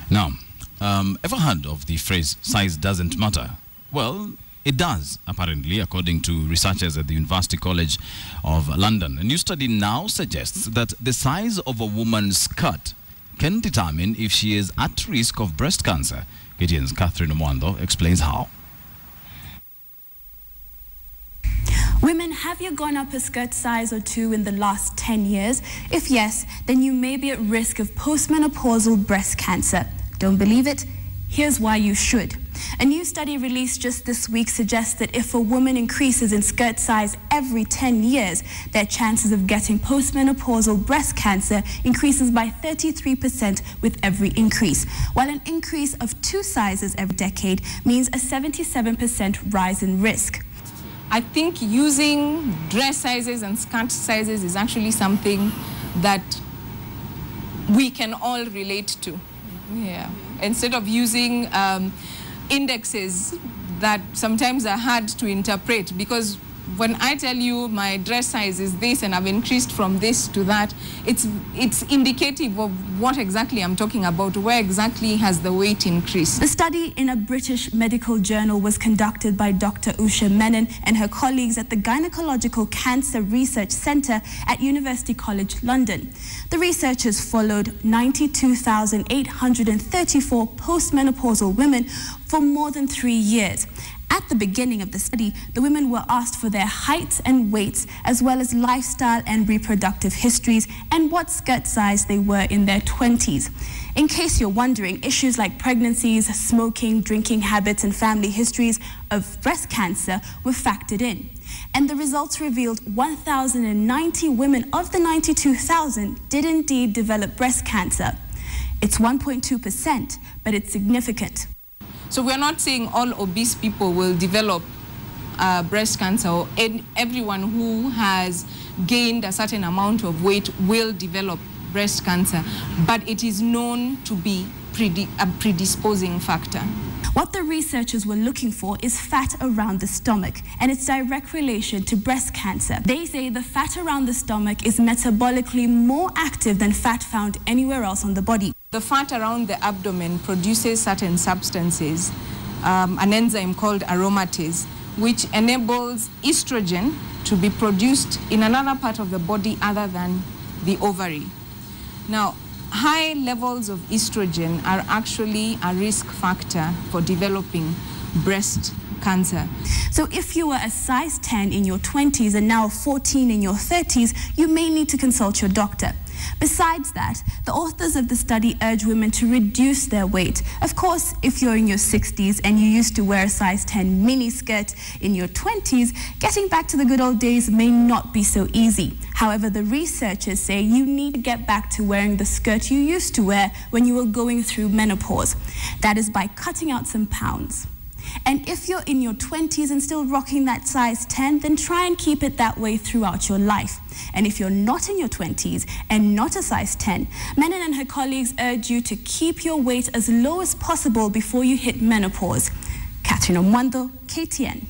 Now, ever heard of the phrase, size doesn't matter? Well, it does, apparently, according to researchers at the University College of London. A new study now suggests that the size of a woman's skirt can determine if she is at risk of breast cancer. KTN's Catherine Omwando explains how. Women, have you gone up a skirt size or two in the last 10 years? If yes, then you may be at risk of postmenopausal breast cancer. Don't believe it? Here's why you should. A new study released just this week suggests that if a woman increases in skirt size every 10 years, their chances of getting postmenopausal breast cancer increases by 33% with every increase, while an increase of 2 sizes every decade means a 77% rise in risk. I think using dress sizes and skirt sizes is actually something that we can all relate to. Yeah. Instead of using indexes that sometimes are hard to interpret, because when I tell you my dress size is this and I've increased from this to that, it's indicative of what exactly I'm talking about, where exactly has the weight increased. The study in a British medical journal was conducted by Dr. Usha Menon and her colleagues at the Gynecological Cancer Research Centre at University College London. The researchers followed 92,834 postmenopausal women for more than 3 years. At the beginning of the study, the women were asked for their heights and weights, as well as lifestyle and reproductive histories, and what skirt size they were in their 20s. In case you're wondering, issues like pregnancies, smoking, drinking habits, and family histories of breast cancer were factored in. And the results revealed 1,090 women of the 92,000 did indeed develop breast cancer. It's 1.2%, but it's significant. So we're not saying all obese people will develop breast cancer, or everyone who has gained a certain amount of weight will develop breast cancer, but it is known to be a predisposing factor. What the researchers were looking for is fat around the stomach and its direct relation to breast cancer. They say the fat around the stomach is metabolically more active than fat found anywhere else on the body. The fat around the abdomen produces certain substances, an enzyme called aromatase, which enables estrogen to be produced in another part of the body other than the ovary. Now, high levels of estrogen are actually a risk factor for developing breast cancer. So if you were a size 10 in your 20s and now 14 in your 30s, you may need to consult your doctor. Besides that, the authors of the study urge women to reduce their weight. Of course, if you're in your 60s and you used to wear a size 10 mini skirt in your 20s, getting back to the good old days may not be so easy. However, the researchers say you need to get back to wearing the skirt you used to wear when you were going through menopause. That is by cutting out some pounds. And if you're in your 20s and still rocking that size 10, then try and keep it that way throughout your life. And if you're not in your 20s and not a size 10, Menon and her colleagues urge you to keep your weight as low as possible before you hit menopause. Catherine Omwando, KTN.